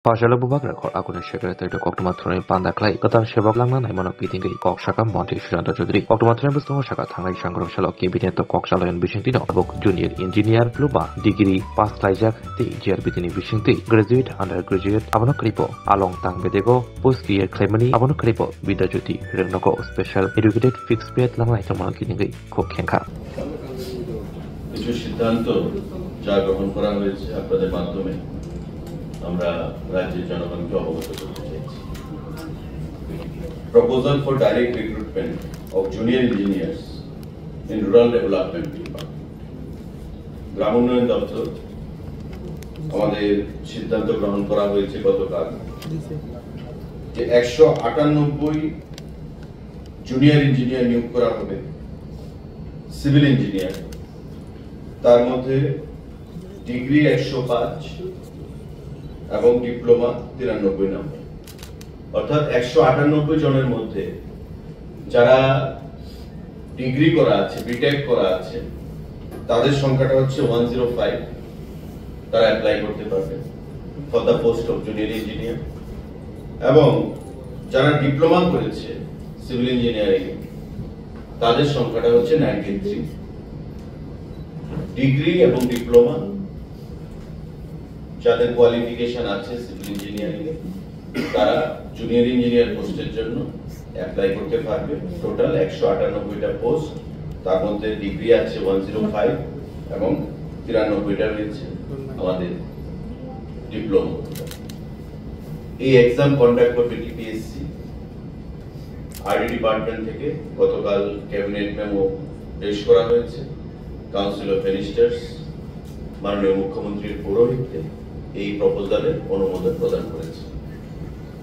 Pajalabo bagra khor akune shekare tari koktuma thurani panda klai katar shebak langna nai mono pitingi kok shaka monti Shujanto Chaudhary koktuma thurani bustongo shaka thangai sangrong shalok kebinet to kok shaloyan bisingtino abok junior engineer luba degree pass klaijak ti jer bitini bisingti graduate undergraduate abono kripo along tang bedego post year claimani abono kripo Vidyajyoti rengnoko special educated fixed pay langnai tomono kiningi kok khenka কিছু সিদ্ধান্ত যা গ্রহণ করা হয়েছে আপনাদের মাধ্যমে আমরা রাজ্যের জনগণকে অবগত করতে চাইছি। Proposal for direct recruitment of junior engineers in rural development department গ্রাম উন্নয়ন দপ্তর আমাদের সিদ্ধান্ত গ্রহণ করা হয়েছে গতকাল যে 198 জুনিয়র ইঞ্জিনিয়ার নিয়োগ করা হবে সিভিল ইঞ্জিনিয়ার, তার মধ্যে ডিগ্রি 105 এবং ডিপ্লোমা 93 নম্বর, অর্থাৎ 198 জনের মধ্যে যারা ডিগ্রি করা আছে, বিটেক করা আছে, তাদের সংখ্যাটা হচ্ছে 105। তারা অ্যাপ্লাই করতে পারবে for the post of junior engineer. এবং যারা ডিপ্লোমা করেছে সিভিল ইঞ্জিনিয়ারিং, তাদের সংখ্যাটা হচ্ছে 93। ডিগ্রি এবং ডিপ্লোমা যাদের কোয়ালিফিকেশন আছে সিভিল ইঞ্জিনিয়ারিং এ, তারা জুনিয়র ইঞ্জিনিয়ার পোস্টের জন্য অ্যাপ্লাই করতে পারবে। টোটাল 198টা পোস্ট, তার মধ্যে ডিগ্রি আছে 105 এবং 93টা রয়েছে আমাদের ডিপ্লোমা। এই এক্সাম কন্ডাক্ট করবে টিপিএসসি। আরডি ডিপার্টমেন্ট থেকে গতকাল ক্যাবিনেট মেমো পেশ করা হয়েছে। কাউন্সিল অফ মিনিস্টার্স মাননীয় মুখ্যমন্ত্রীর পৌরোহিত্যে এই প্রপোজালের অনুমোদন প্রদান করেছে।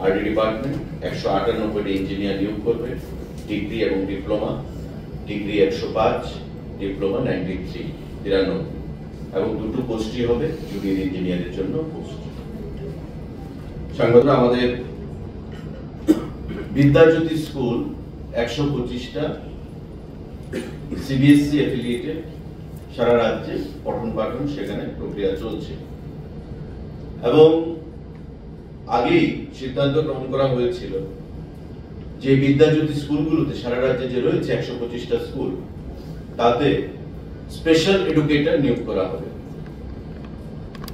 আরডি ডিপার্টমেন্ট 198টি ইঞ্জিনিয়ার নিয়োগ করবে, ডিগ্রি এবং ডিপ্লোমা। ডিগ্রি 105, ডিপ্লোমা 93 এবং দুটো পোস্টই হবে জুনিয়র ইঞ্জিনিয়ারের জন্য পোস্ট। সংগঠন আমাদের বিদ্যাজ্যোতি স্কুল 125টা সিবিএসসি অ্যাফিলিয়েটেড সারা রাজ্যে পঠন পাঠন সেখানে প্রক্রিয়া চলছে। এবং আগেই সিদ্ধান্ত গ্রহণ করা হয়েছিল যে বিদ্যাজ্যোতি স্কুলগুলোতে সারা রাজ্যে যে রয়েছে 125টা স্কুল, তাতে স্পেশাল এডুকেটর নিয়োগ করা হবে।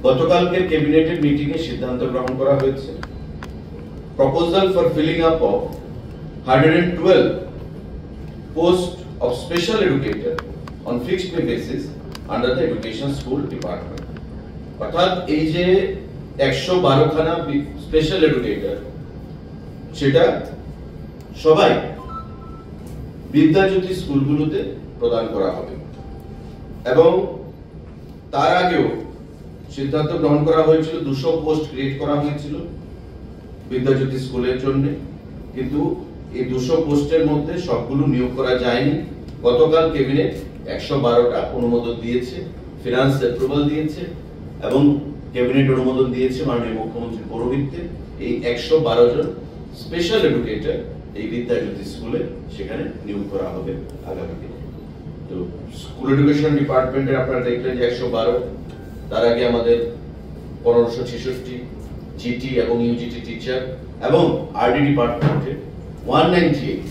গতকালকের ক্যাবিনেটের মিটিং এ সিদ্ধান্ত গ্রহণ করা হয়েছে proposal for filling up of 112 post of special educator on fixed pay basis under the education school department। অর্থাৎ এই যে 112 খানা স্পেশাল এডুকেটর, সেটা সবাই বিদ্যাজ্যোতি স্কুলগুলোতে প্রদান করা হবে। এবং তার আগেও সিদ্ধান্ত গ্রহণ করা হয়েছিল 200 পোস্ট ক্রিয়েট করা হয়েছিল বিদ্যাজ্যোতি স্কুলের জন্য, কিন্তু এই 200 পোস্টের মধ্যে সবগুলো নিয়োগ করা যায়নি। গতকাল ক্যাবিনেট 112টা অনুমোদন দিয়েছে, ফিনান্স অ্যাপ্রুভাল দিয়েছে এবং ক্যাবিনেট অনুমোদন দিয়েছে মাননীয় মুখ্যমন্ত্রীর পৌরোহিত্যে এই 112 জন স্পেশাল এডুকেটর এই বিদ্যাজ্যোতি স্কুলে সেখানে নিয়োগ করা হবে আগামী দিনে। তো স্কুল এডুকেশন ডিপার্টমেন্টের আপনারা দেখলেন যে 112, তার আগে আমাদের 1566 জিটি এবং ইউজিটি টিচার, এবং আরডি ডিপার্টমেন্টে 198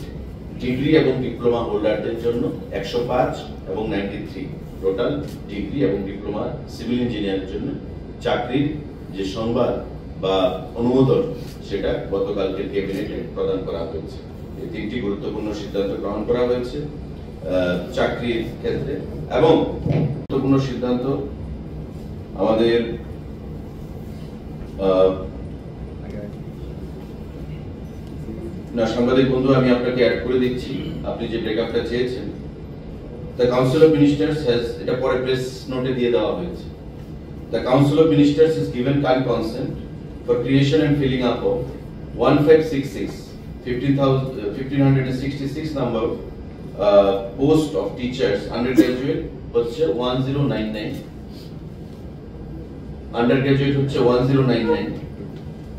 ডিগ্রি এবং ডিপ্লোমা হোল্ডারদের জন্য 105 এবং 93 টোটাল ডিগ্রি এবং ডিপ্লোমা সিভিল ইঞ্জিনিয়ারের জন্য চাকরির যে সংবাদ বা অনুমোদন, সেটা গতকালকে ক্যাবিনেটে প্রদান করা হয়েছে। এই তিনটি গুরুত্বপূর্ণ সিদ্ধান্ত গ্রহণ করা হয়েছে চাকরির ক্ষেত্রে। এবং গুরুত্বপূর্ণ সিদ্ধান্ত আমাদের না, সাংবাদিক বন্ধু, আমি আপনাকে অ্যাড করে দিচ্ছি, আপনি যে ব্রেকআপটা চেয়েছেন। The council of ministers has, এটা পরে প্রেস নোটে দিয়ে দেওয়া হয়েছে, the council of ministers has given kind consent for creation and filling up of 1566 number post of teachers। undergraduate হচ্ছে 1099, undergraduate হচ্ছে 1099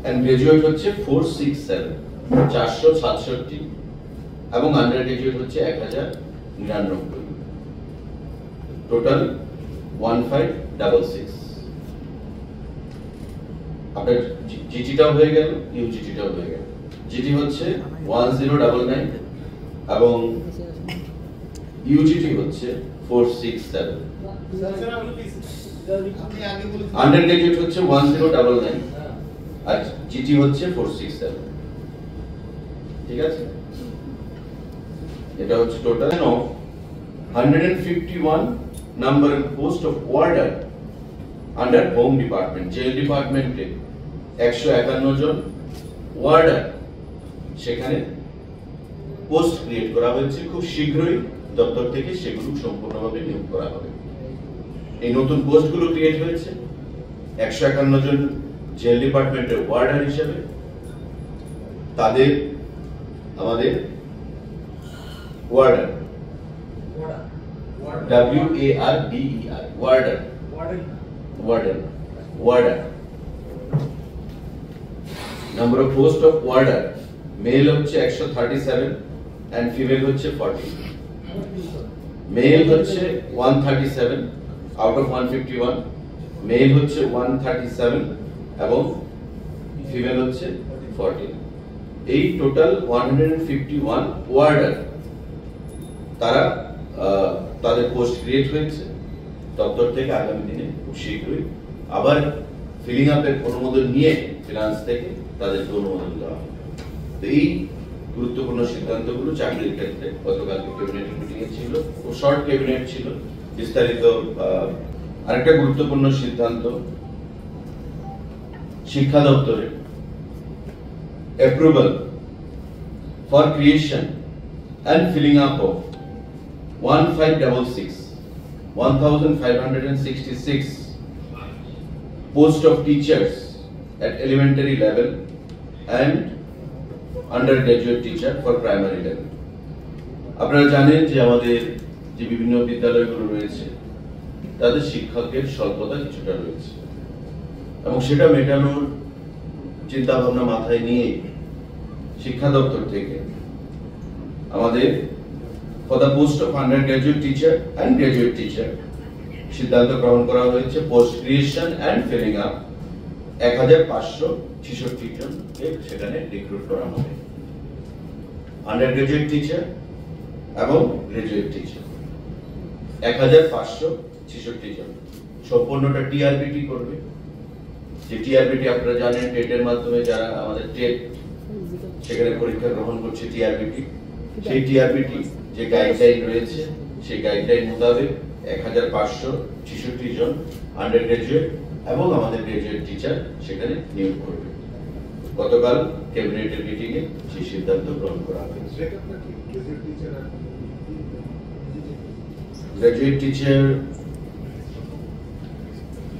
and graduate হচ্ছে 467 এবং আন্ডার গ্রাজুয়েট হচ্ছে 1099, টোটাল 1566। আপনার জিটিটাও হয়ে গেল, ইউজিটিটাও হয়ে গেল। জিটি হচ্ছে 1099 এবং ইউজিটি হচ্ছে 467। আন্ডার গ্রাজুয়েট হচ্ছে 1099 আর জিটি হচ্ছে 467। ঠিক আছে, এটা হচ্ছে total of 151 number and post of warder under home department, jail department A 151 John order সেখানে পোস্ট ক্রিয়েট করা হয়েছে। খুব শীঘ্রই দপ্তর থেকে সেগুলো সম্পূর্ণভাবে নিয়োগ করা হবে। এই নতুন পোস্টগুলো ক্রিয়েট হয়েছে 151 জন জেল ডিপার্টমেন্টের ওয়ার্ডার হিসেবে। তাদের আমাদের order WARDER warden number of post of warder male হচ্ছে 137 and female হচ্ছে 40। male হচ্ছে 137 out of 151, male হচ্ছে 137 এবং female হচ্ছে 40। এই টোটাল 151 ওয়ার্ডার তারা তাদের পোস্ট ক্রিয়েট হয়েছে। দপ্তর থেকে আগামী দিনে খুব শীঘ্রই আবার ফিলিং আপের অনুমোদন নিয়ে ফিনান্স থেকে তাদেরকে অনুমোদন দেওয়া হবে। তো এই গুরুত্বপূর্ণ সিদ্ধান্তগুলো চাকরির ক্ষেত্রে গতকালকে ক্যাবিনেট মিটিং এ ছিল, ও শর্ট ক্যাবিনেট ছিল। বিস্তারিত আরেকটা গুরুত্বপূর্ণ সিদ্ধান্ত, শিক্ষা দপ্তরের approval for creation and filling up of 1566 post of teachers at elementary level and undergraduate teacher for primary level। আপনারা জানেন যে আমাদের যে বিভিন্ন বিদ্যালয়গুলো রয়েছে তাদের শিক্ষকের স্বল্পতা কিছুটা রয়েছে এবং সেটা মেটানোর চিন্তা ভাবনা মাথায় নিয়ে শিক্ষা দপ্তর থেকে আমাদের for the post of undergraduate teacher and graduate teacher সিদ্ধান্ত গ্রহণ করা হয়েছে post creation and filling up 1566 জনকে সেখানে রিক্রুট করা হবে। আন্ডারগ্রাজুয়েট টিচার এবং গ্রাজুয়েট টিচার 1566 জন। সম্পূর্ণটা টিআরবিটি করবে। যে টিআরবিটি আপনারা জানেন টেটের মাধ্যমে যারা আমাদের টেট সেখানে পরীক্ষা গ্রহণ করছে টিআরবিটি, সেই টিআরবিটি যে গাইডলাইন রয়েছে সেই গাইডলাইন মোতাবেক 1566 জন আন্ডারগ্রাজুয়েট এবং আমাদের গ্রাজুয়েট টিচার সেখানে নিয়োগ করবে। গতকাল ক্যাবিনেটের মিটিং এ সেই সিদ্ধান্ত গ্রহণ করা হয়েছে। গ্রাজুয়েট টিচার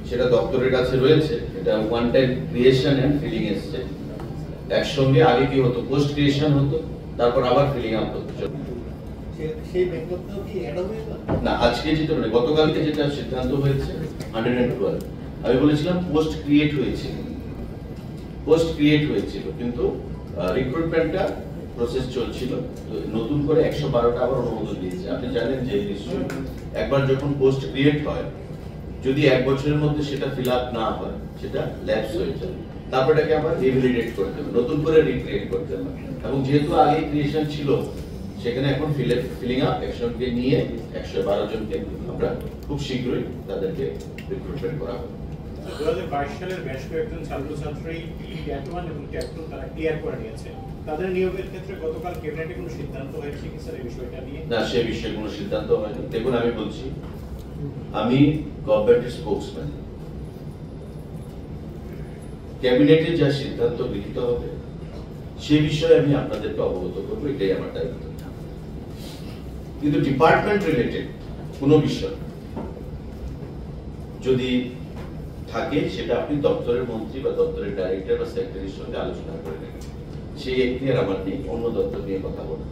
সেটা দপ্তরের কাছে রয়েছে। এটা one time creation and filling এসছে একসঙ্গে। আগে কি হতো, পোস্ট ক্রিয়েশন হতো, তারপর আবার ফিলিং আপ হতো। না, আজকে যেটা মানে গতকালকে যেটা সিদ্ধান্ত হয়েছে 112, আমি বলেছিলাম পোস্ট ক্রিয়েট হয়েছিল কিন্তু রিক্রুটমেন্টটা প্রসেস চলছিল। তো নতুন করে 112টা আবার অনুমোদন দিয়েছে। আপনি জানেন যে নিশ্চয়ই একবার যখন পোস্ট ক্রিয়েট হয়, যদি 1 বছরের মধ্যে সেটা ফিল আপ না হয় সেটা ল্যাপস হয়ে যায়, তারপর এটাকে আবার রিভ্যালিডেট করতে হবে, নতুন করে রিক্রিয়েট করতে হবে। এবং যেহেতু আগে ক্রিয়েশন ছিল সেখানে এখন ফিলিং আপ একসঙ্গে নিয়ে 112 জনকে আমরা খুব শীঘ্রই তাদেরকে রিক্রুটমেন্ট করা হবে। 2022 সালের বেশ কয়েকজন ছাত্রছাত্রী ট্যাট 1 এবং ট্যাট 2 তারা ক্লিয়ার করে নিয়েছে। তাদের নিয়োগের ক্ষেত্রে গতকাল ক্যাবিনেটে কোনো সিদ্ধান্ত হয়েছে কি স্যার এই বিষয়টা নিয়ে? না, সেই বিষয়ে কোনো সিদ্ধান্ত হয়নি। দেখুন, আমি বলছি, আমি গভর্নমেন্টের স্পোকসম্যান। ক্যাবিনেটে যা সিদ্ধান্ত গৃহীত হবে সে বিষয়ে আমি আপনাদেরকে অবগত করবো, এটাই আমার দায়িত্ব। কিন্তু ডিপার্টমেন্ট রিলেটেড কোনো বিষয় যদি থাকে সেটা আপনি দপ্তরের মন্ত্রী বা দপ্তরের ডাইরেক্টর বা সেক্রেটারির সঙ্গে আলোচনা করে নেবেন। সেই এখতিয়ার আমার নেই অন্য দপ্তর নিয়ে কথা বলা,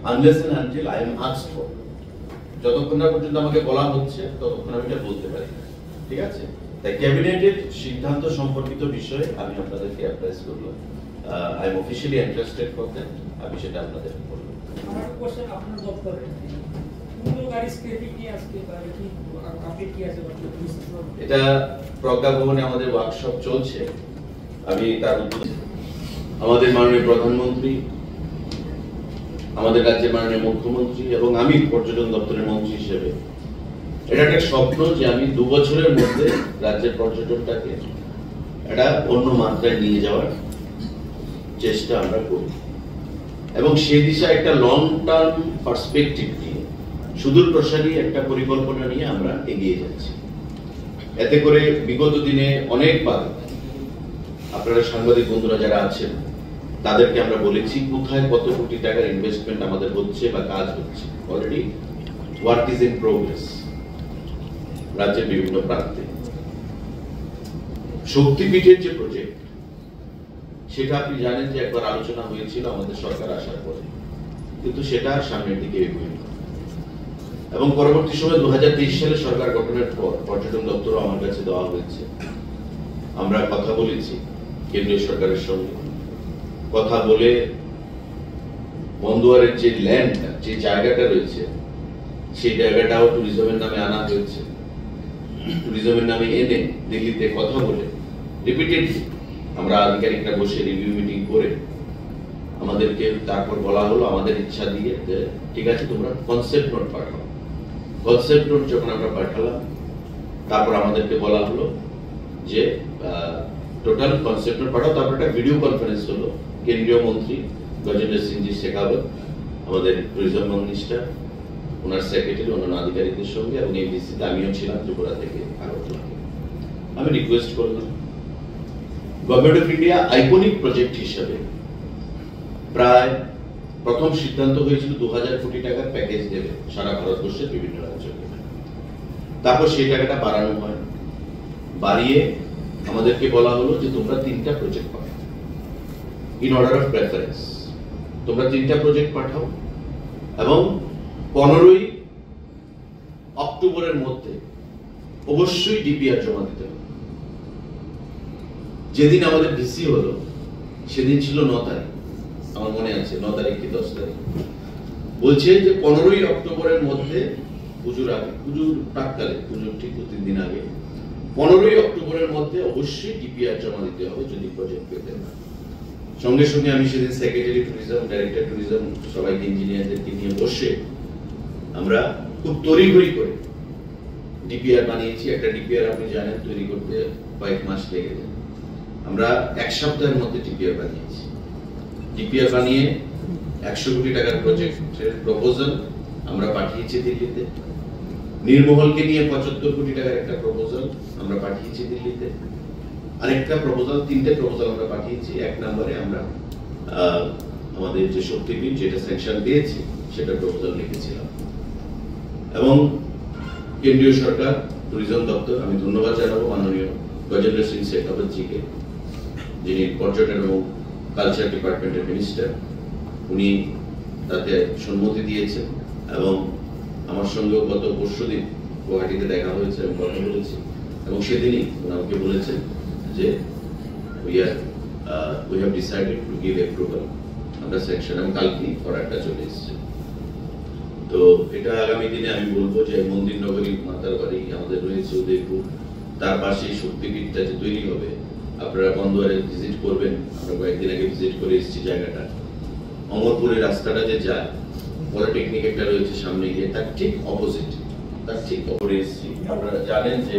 unless and until I am asked for. যতক্ষণ না পর্যন্ত আমাকে বলা হচ্ছে ততক্ষণ আমি এটা বলতে পারি না। ঠিক আছে, তাই ক্যাবিনেটের সিদ্ধান্ত সম্পর্কিত বিষয়ে আমি আপনাদেরকে অ্যাডভাইস করলাম। I am officially interested for that, আমি সেটা আপনাদেরকে বলবো। আমার কোশ্চেন আপনার দপ্তরে কোন গাড়ি স্ক্র্যাপিং কি আজকে বা কি আপডেট কি আছে? এটা প্রজ্ঞা ভবনে আমাদের ওয়ার্কশপ চলছে। আমি তার উদ্বোধন আমাদের মাননীয় প্রধানমন্ত্রী, আমাদের রাজ্যের মাননীয় মুখ্যমন্ত্রী এবং আমি পর্যটন দপ্তরের মন্ত্রী হিসেবে এটা একটা স্বপ্ন যে আমি 2 বছরের মধ্যে রাজ্যের পর্যটনটাকে একটা অন্য মাত্রায় নিয়ে যাওয়ার চেষ্টা আমরা করি এবং সে দিশায় একটা লং টার্ম পার্সপেক্টিভ নিয়ে সুদূর প্রসারী একটা পরিকল্পনা নিয়ে আমরা এগিয়ে যাচ্ছি। এতে করে বিগত দিনে অনেকবার আপনারা সাংবাদিক বন্ধুরা যারা আছেন তাদেরকে আমরা বলেছি কোথায় কত কোটি টাকার ইনভেস্টমেন্ট আমাদের হচ্ছে বা কাজ হচ্ছে। Already work is in progress রাজ্যের বিভিন্ন প্রান্তে। শক্তিপীঠের যে প্রজেক্ট সেটা আপনি জানেন যে একবার আলোচনা হয়েছিল আমাদের সরকার আসার পরে, কিন্তু সেটা সামনের দিকে এগোয়নি এবং পরবর্তী সময় 2023 সালে সরকার গঠনের পর পর্যটন দপ্তরও আমার কাছে দেওয়া হয়েছে। আমরা কথা বলেছি কেন্দ্রীয় সরকারের সঙ্গে, কথা বলে বন্দুয়ারের যে ল্যান্ডটা, যে জায়গাটা রয়েছে সেই জায়গাটাও ট্যুরিজমের নামে আনা হয়েছে। ট্যুরিজমের নামে এনে দিল্লিতে কথা বলে রিপিটেডলি আমরা আধিকারিকরা বসে রিভিউ মিটিং করে আমাদেরকে তারপর বলা হলো আমাদের ইচ্ছা দিয়ে যে ঠিক আছে তোমরা কনসেপ্ট নোট পাঠাও। কনসেপ্ট নোট যখন আমরা পাঠালাম তারপর আমাদেরকে বলা হলো যে টোটাল কনসেপ্ট নোট পাঠাও। তারপর একটা ভিডিও কনফারেন্স হলো কেন্দ্রীয় মন্ত্রী গজেন্দ্র সিং জি শেখাওয়াত, আমাদের ট্যুরিজম মিনিস্টার, ওনার সেক্রেটারি, অন্যান্য আধিকারিকদের সঙ্গে এবং এবিসিতে আমিও ছিলাম ত্রিপুরা থেকে আগরতলা। আমি রিকোয়েস্ট করলাম government of India iconic project হিসেবে প্রায় প্রথম সিদ্ধান্ত হয়েছিল 2000 কোটি টাকার প্যাকেজ দেবে সারা ভারতবর্ষের বিভিন্ন রাজ্যকে। তারপর সেই টাকাটা বাড়ানো হয়, বাড়িয়ে আমাদেরকে বলা হলো যে তোমরা 3টা project Pathao in order of preference. তোমরা 3টা প্রজেক্ট পাঠাও এবং 15ই অক্টোবরের মধ্যে অবশ্যই ডিপিআর জমা দিতে হবে। যেদিন আমাদের ভিসি হলো সেদিন ছিল 9 তারিখ, আমার মনে আছে 9 তারিখ কি 10 তারিখ। বলছে যে 15ই অক্টোবরের মধ্যে, পুজোর আগে, পুজোর প্রাককালে, পুজোর ঠিক 2-3 দিন আগে 15ই অক্টোবরের মধ্যে অবশ্যই ডিপিআর জমা দিতে হবে যদি প্রজেক্ট পেতে না। সঙ্গে সঙ্গে আমি সেদিন সেক্রেটারি ট্যুরিজম, ডাইরেক্টর ট্যুরিজম সবাইকে ইঞ্জিনিয়ারদেরকে নিয়ে বসে আমরা খুব তড়িঘড়ি করে ডিপিআর বানিয়েছি। একটা ডিপিআর আপনি জানেন তৈরি করতে কয়েক মাস লেগে যায়, আমরা 1 সপ্তাহের মধ্যে ডিপিআর বানিয়েছি। ডিপিআর বানিয়ে 100 কোটি টাকার প্রজেক্টের প্রপোজাল আমরা পাঠিয়েছি দিল্লিতে। নির্মহলকে নিয়ে 75 কোটি টাকার একটা প্রপোজাল আমরা পাঠিয়েছি দিল্লিতে। আরেকটা প্রপোজাল, 3টে প্রপোজাল আমরা পাঠিয়েছি। 1 নম্বরে আমরা আমাদের যে শক্তিপীঠ যেটা স্যাংশন পেয়েছি সেটা প্রপোজাল লিখেছিলাম এবং কেন্দ্রীয় সরকার ট্যুরিজম দপ্তর, আমি ধন্যবাদ জানাবো মাননীয় গজেন্দ্র সিং শেখাওয়াত জিকে, যিনি পর্যটন এবং কালচার ডিপার্টমেন্টের মিনিস্টার। উনি তাতে সম্মতি দিয়েছেন এবং আমার সঙ্গেও গত পরশুদিন গুয়াহাটিতে দেখা হয়েছে এবং কথা বলেছি এবং সেদিনই আমাকে বলেছেন যে we have decided to give approval, আমরা স্যাংশন, এবং কালকেই অর্ডারটা চলে এসেছে। তো এটা আগামী দিনে আমি বলবো যে মন্দির নগরী মাতার বাড়ি আমাদের রয়েছে উদয়পুর, তার পাশেই শক্তিপীঠটা যে তৈরি হবে, আপনারা বন্দরে ভিজিট করবেন। আমরা কয়েকদিন আগে ভিজিট করে এসেছি জায়গাটা। অমরপুরের রাস্তাটা যে যায়, পলিটেকনিক একটা রয়েছে সামনে গিয়ে, তার ঠিক অপোজিট, তার ঠিক অপরে এসেছি। আপনারা জানেন যে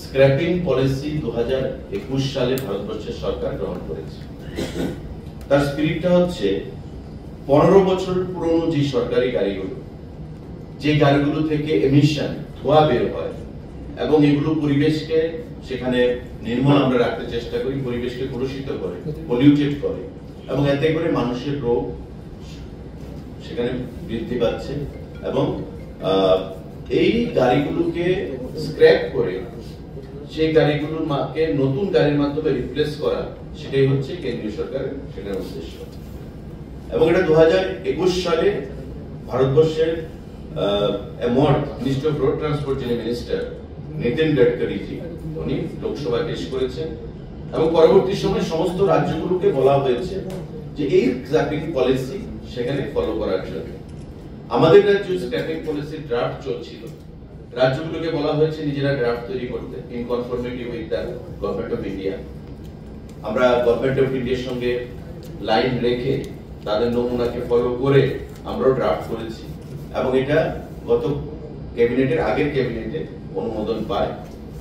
স্ক্র্যাপিং পলিসি 2021 সালে ভারতবর্ষের সরকার গ্রহণ করেছে। তার স্পিরিটটা হচ্ছে 15 বছর পুরনো যে সরকারি গাড়িগুলো, যে গাড়িগুলো থেকে এমিশন, ধোঁয়া বের হয় এবং এগুলো পরিবেশকে সেখানে নির্মল আমরা রাখতে চেষ্টা করি, পরিবেশকে কলুষিত করে, পলিউটেড করে এবং এতে করে মানুষের রোগ সেখানে বৃদ্ধি পাচ্ছে এবং এই গাড়িগুলোকে স্ক্র্যাপ করে সেই গাড়িগুলোর মাকে নতুন গাড়ির মাধ্যমে রিপ্লেস করা, সেটাই হচ্ছে কেন্দ্রীয় সরকারের সেটার উদ্দেশ্য। এবং এটা 2021 সালে ভারতবর্ষের মিনিস্টার অফ রোড ট্রান্সপোর্ট, যিনি মিনিস্টার নীতিন গডকরি জি, উনি লোকসভায় পেশ করেছেন এবং পরবর্তী সময় সমস্ত রাজ্যগুলোকে বলা হয়েছে যে এই স্ক্র্যাপিং পলিসি সেখানে ফলো করার জন্য। আমাদের রাজ্যে স্ক্র্যাপিং পলিসির ড্রাফট চলছিল, রাজ্যগুলোকে বলা হয়েছে নিজেরা ড্রাফট তৈরি করতে in conformity with the government of India. আমরা গভর্নমেন্ট অফ ইন্ডিয়ার সঙ্গে লাইন রেখে তাদের নমুনাকে ফলো করে আমরাও ড্রাফট করেছি এবং এটা গত ক্যাবিনেটের আগের ক্যাবিনেটে অনুমোদন পায়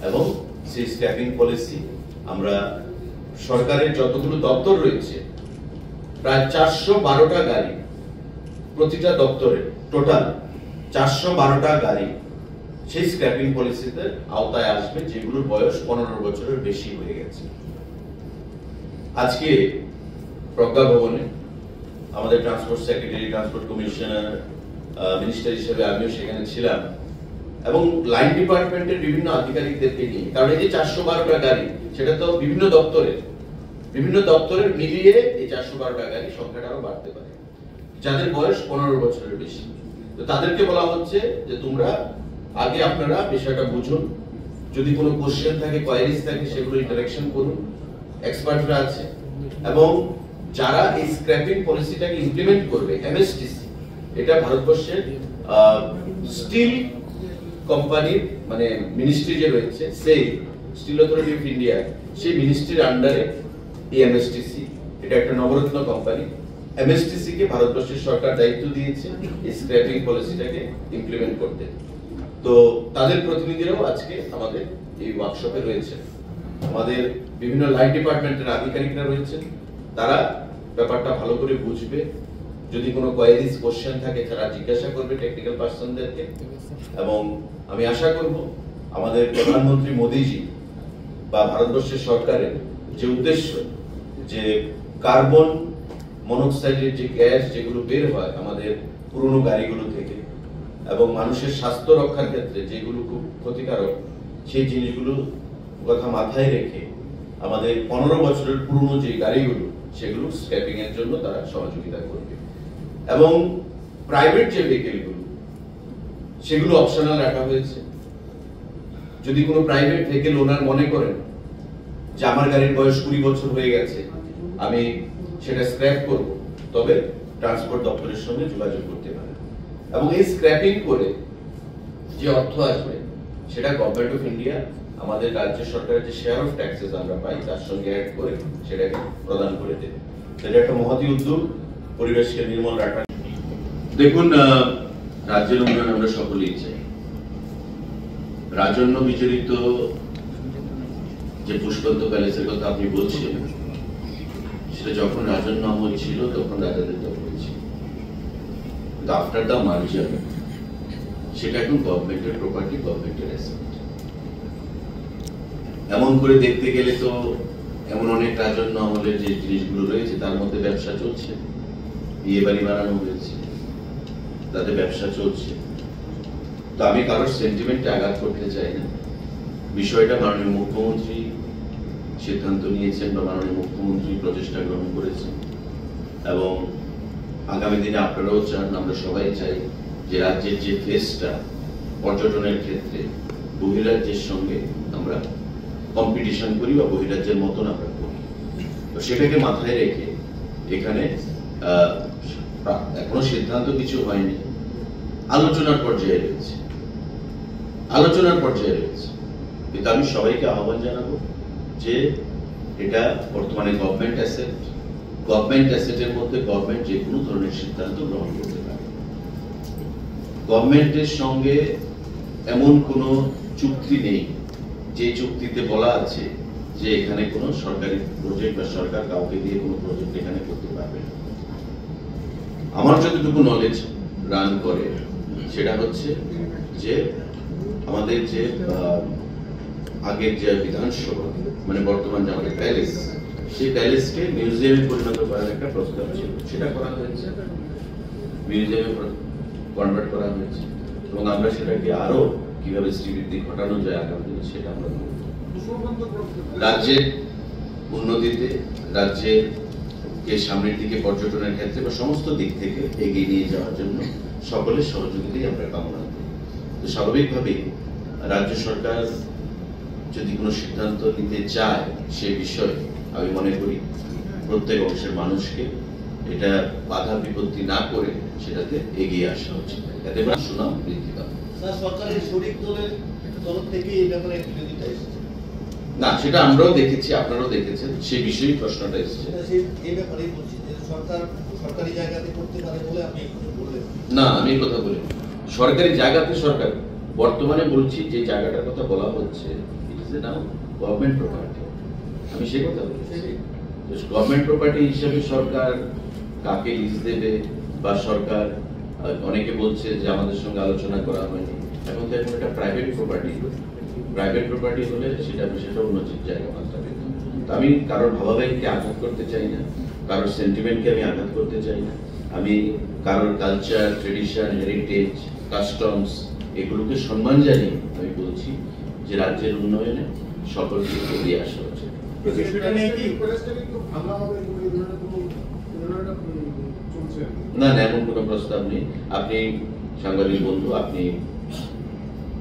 এবং সেই স্ক্র্যাপিং পলিসি আমরা সরকারের যতগুলো দপ্তর রয়েছে প্রায় 412টা গাড়ি, প্রতিটা দপ্তরে টোটাল 412টা গাড়ি সেই স্ক্র্যাপিং পলিসিতে আওতায় আসবে যেগুলোর বয়স 15 বছরের বেশি হয়ে গেছে। আজকে প্রজ্ঞা ভবনে আমাদের transport secretary, transport commissioner, minister হিসেবে আমিও সেখানে ছিলাম এবং লাইন ডিপার্টমেন্টের বিভিন্ন আধিকারিকদেরকে নিয়ে, কারণ এই যে 412টা গাড়ি সেটা তো বিভিন্ন দপ্তরের মিলিয়ে এই 412টা গাড়ি সংখ্যাটা আরো বাড়তে পারে, যাদের বয়স 15 বছরের বেশি। তো তাদেরকে বলা হচ্ছে যে তোমরা আগে আপনারা বিষয়টা বুঝুন, যদি কোনো কোশ্চেন থাকে, কোয়ারিজ থাকে, সেগুলো ইন্টারেকশন করুন, এক্সপার্টরা আছে। এবং যারা এই স্ক্র্যাপিং পলিসিটাকে ইমপ্লিমেন্ট করবে, এমএসটিসি, এটা ভারতবর্ষের স্টিল কোম্পানির মানে মিনিস্ট্রি যে রয়েছে, সেই স্টিল অথরিটি অফ ইন্ডিয়া, সেই মিনিস্ট্রির আন্ডারে এই এমএসটিসি, এটা একটা নবরত্ন কোম্পানি। এমএসটিসি কে ভারতবর্ষের সরকার দায়িত্ব দিয়েছে এই স্ক্র্যাপিং পলিসিটাকে ইমপ্লিমেন্ট করতে। তো তাদের প্রতিনিধিরাও আজকে আমাদের এই ওয়ার্কশপে রয়েছে। আমাদের বিভিন্ন লাইন ডিপার্টমেন্টের আধিকারিকরা রয়েছেন, তারা ব্যাপারটা ভালো করে বুঝবে। যদি কোনো কোয়ারিজ, কোশ্চেন থাকে তারা জিজ্ঞাসা করবে টেকনিক্যাল পার্সনদেরকে। এবং আমি আশা করব আমাদের প্রধানমন্ত্রী মোদীজি বা ভারতবর্ষের সরকারের যে উদ্দেশ্য, যে কার্বন মনোক্সাইডের যে গ্যাস যেগুলো বের হয় আমাদের পুরনো গাড়িগুলো থেকে এবং মানুষের স্বাস্থ্য রক্ষার ক্ষেত্রে যেগুলো খুব ক্ষতিকারক, সেই জিনিসগুলো কথা মাথায় রেখে আমাদের 15 বছরের পুরনো যে গাড়িগুলো সেগুলো স্ক্র্যাপিং এর জন্য তারা সহযোগিতা করবে। এবং প্রাইভেট যে ভেহিকেলগুলো সেগুলো অপশনাল রাখা হয়েছে। যদি কোনো প্রাইভেট ভেহিকেল ওনার মনে করেন যে আমার গাড়ির বয়স 20 বছর হয়ে গেছে, আমি সেটা স্ক্র্যাপ করব, তবে ট্রান্সপোর্ট দপ্তরের সঙ্গে যোগাযোগ করতে পারেন। এবং এই স্ক্র্যাপিং করে যে অর্থ আসবে সেটা গভর্নমেন্ট অফ ইন্ডিয়া, আমাদের রাজ্য সরকারের যে শেয়ার অফ ট্যাক্সেস আমরা পাই তার সঙ্গে অ্যাড করে সেটাকে প্রদান করে দেবে। এটা একটা মহৎ উদ্যোগ পরিবেশকে নির্মল রাখা। দেখুন, রাজ্যের উন্নয়ন আমরা সকলেই চাই। রাজন্য বিচরিত যে পুষ্পন্ত প্যালেসের কথা আপনি বলছেন, সেটা যখন রাজন্য আমল ছিল তখন রাজাদের দখলে ছিল, কিন্তু আফটার দ্য মার্জার সেটা এখন গভর্নমেন্টের প্রপার্টি, গভর্নমেন্টের অ্যাসেট। এমন করে দেখতে গেলে তো এমন অনেক রাজন্য আমলের যে জিনিসগুলো রয়েছে তার মধ্যে ব্যবসা চলছে, বিয়ে বাড়ি বানানো হয়েছে, তাতে ব্যবসা চলছে। তো আমি কারোর সেন্টিমেন্টে আঘাত করতে চাই না। বিষয়টা মাননীয় মুখ্যমন্ত্রী সিদ্ধান্ত নিয়েছেন বা মাননীয় মুখ্যমন্ত্রী প্রচেষ্টা গ্রহণ করেছেন এবং আগামী দিনে আপনারাও চান, আমরা সবাই চাই যে রাজ্যের যে ফেসটা পর্যটনের ক্ষেত্রে বহিরাজ্যের সঙ্গে আমরা কম্পিটিশন করি বা বহিরাজ্যের মতন আমরা করি। তো সেটাকে মাথায় রেখে এখানে এখনো সিদ্ধান্ত কিছু হয়নি, আলোচনার পর্যায়ে রয়েছে, কিন্তু আমি সবাইকে আহ্বান জানাবো যে এটা বর্তমানে গভর্নমেন্ট অ্যাসেটের মধ্যে গভর্নমেন্ট যে কোনো ধরনের সিদ্ধান্ত গ্রহণ করতে পারে। গভর্নমেন্টের সঙ্গে এমন কোনো চুক্তি নেই যে চুক্তিতে বলা আছে যে এখানে কোনো সরকারি প্রজেক্ট বা সরকার কাউকে দিয়ে কোনো প্রজেক্ট এখানে করতে পারবে না। আমার যতটুকু নলেজ রান করে সেটা হচ্ছে যে আমাদের যে আগের যে বিধানসভা মানে বর্তমান যে আমাদের প্যালেস, সেই প্যালেসকে মিউজিয়ামে পরিণত করার একটা প্রস্তাব ছিল, সেটা করা হয়েছে, মিউজিয়ামে কনভার্ট করা হয়েছে এবং আমরা সেটাকে আরো কিভাবে শ্রীবৃদ্ধি ঘটানো যায় আগামী দিনে সেটা আমরা রাজ্যের উন্নতিতে, রাজ্যকে সামনের দিকে পর্যটনের ক্ষেত্রে বা সমস্ত দিক থেকে এগিয়ে নিয়ে যাওয়ার জন্য সকলের সহযোগিতাই আমরা কামনা করি। তো স্বাভাবিকভাবেই রাজ্য সরকার যদি কোনো সিদ্ধান্ত নিতে চায় সে বিষয়ে আমি মনে করি প্রত্যেক অংশের মানুষকে এটা বাধা বিপত্তি না করে সেটাতে এগিয়ে আসা উচিত, এতে সুনাম বৃদ্ধি পাবে। সরকারের শরিক দলের তরফ থেকে এই ব্যাপারে বিরোধিতা এসেছে, না, সেটা আমরাও দেখেছি, আপনারাও দেখেছেন, সেই বিষয়ে প্রশ্নটা এসেছে। এই ব্যাপারেই বলছি যে সরকার সরকারি জায়গাতে করতে পারে বলে আপনি এখনো বললেন। না, আমি এই কথা বলি সরকারি জায়গাতে সরকার বর্তমানে বলছি যে জায়গাটার কথা বলা হচ্ছে it is now government property. আমি সে কথা বলছি গভর্নমেন্ট প্রপার্টি হিসেবে সরকার কাকে লিজ দেবে বা সরকার অনেকে বলছে যে আমাদের সঙ্গে আলোচনা করা হয়নি। এখন তো এখন একটা প্রাইভেট প্রপার্টি হলে সেটা অন্য জায়গা মাত্রাবে। তো আমি কারোর ভাবাবেগকে আঘাত করতে চাই না, কারোর সেন্টিমেন্টকে আমি আঘাত করতে চাই না। আমি কারোর কালচার, ট্রেডিশন, হেরিটেজ, কাস্টমস এগুলোকে সম্মান জানিয়ে আমি বলছি যে রাজ্যের উন্নয়নে সকলকে এগিয়ে আসা উচিত। না, এমন কোনো প্রস্তাব নেই। আপনি সাংবাদিক বন্ধু, আপনি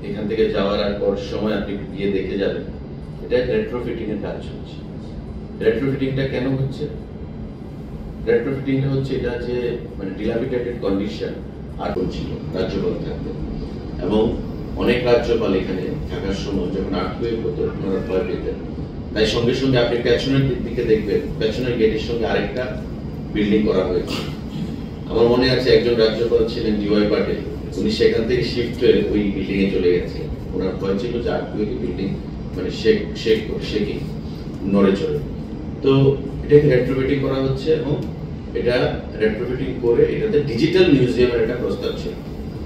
এখান থেকে যাওয়ার আর পর সময় আপনি গিয়ে দেখে যাবেন এটা রেট্রোফিটিং এর কাজ হচ্ছে। রেট্রোফিটিংটা কেন হচ্ছে? রেট্রোফিটিংটা হচ্ছে এটা যে মানে ডিলাপিটেটেড কন্ডিশন আর ছিল রাজ্যপাল থাকতেন, এবং অনেক রাজ্যপাল এখানে থাকার সময় যখন আর্থকুয়েক হতো ওনারা ভয় পেতেন। তাই সঙ্গে সঙ্গে আপনি পেছনের দিকে দেখবেন, পেছনের গেটের সঙ্গে আরেকটা বিল্ডিং করা হয়েছে। আমার মনে আছে একজন রাজ্যপাল ছিলেন ডিওয়াই পাটিল, উনি সেখান থেকে শিফট হয়ে ওই বিল্ডিং এ চলে গেছে। ওনার ভয় ছিল যে আর্থকুয়েক বিল্ডিং মানে শেকি নড়ে চলে। তো এটাকে রেট্রোফিটিং করা হচ্ছে, এবং এটা রেট্রোফিটিং করে এটাতে ডিজিটাল মিউজিয়ামের একটা প্রস্তাব ছিল।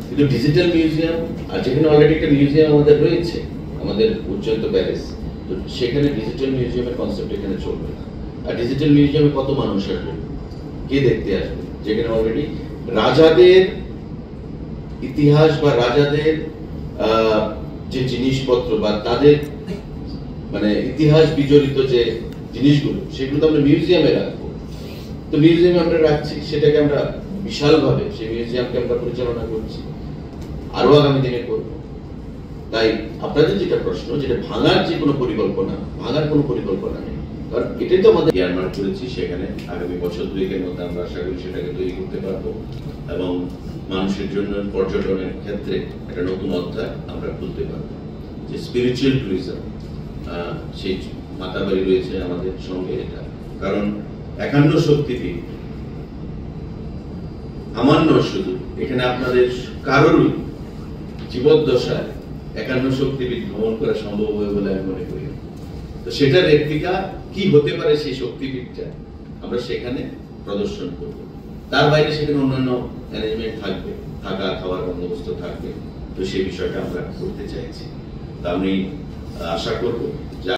কিন্তু ডিজিটাল মিউজিয়াম, আর যেখানে অলরেডি একটা মিউজিয়াম আমাদের রয়েছে, আমাদের উজ্জয়িত প্যালেস, তো সেখানে ডিজিটাল মিউজিয়ামের কনসেপ্ট এখানে চলবে না। আর ডিজিটাল মিউজিয়ামে কত মানুষ আসবে, কে দেখতে আসবে? যেখানে অলরেডি রাজাদের ইতিহাস বা রাজাদের যে জিনিসপত্র বা তাদের মানে ইতিহাস বিজড়িত যে জিনিসগুলো, সেগুলো তো আমরা মিউজিয়ামে রাখবো। তো মিউজিয়ামে আমরা রাখছি, সেটাকে আমরা বিশালভাবে সেই মিউজিয়ামকে আমরা পরিচালনা করছি, আরো আগামী দিনে করব। তাই আপনাদের যেটা প্রশ্ন, যেটা ভাঙার যে কোনো পরিকল্পনা, ভাঙার কোনো পরিকল্পনা নেই, কারণ এটাই তো আমাদের ইয়ারমার্ক করেছি। সেখানে আগামী বছর দুয়েকের মধ্যে আমরা আশা করি সেটাকে তৈরি করতে পারবো, এবং মানুষের জন্য পর্যটনের ক্ষেত্রে একটা নতুন অধ্যায় আমরা খুলতে পারবো। যে স্পিরিচুয়াল ট্যুরিজম, সেই মাতাবাড়ি রয়েছে আমাদের সঙ্গে এটা, কারণ 51 শক্তিপীঠ আমার নয় শুধু, এখানে আপনাদের কারোরই জীবদ্দশায় 51 শক্তিপীঠ ভ্রমণ করা সম্ভব হবে বলে আমি মনে করি। তো সেটার রেপ্লিকা কি হতে পারে সেই শক্তিপীঠটা আমরা সেখানে প্রদর্শন করব। তার বাইরে সেখানে অন্যান্য ম্যানেজমেন্ট থাকবে, থাকা খাওয়ার বন্দোবস্ত থাকবে। তো সেই বিষয়টা আমরা করতে চাইছি। তা আমি আশা করব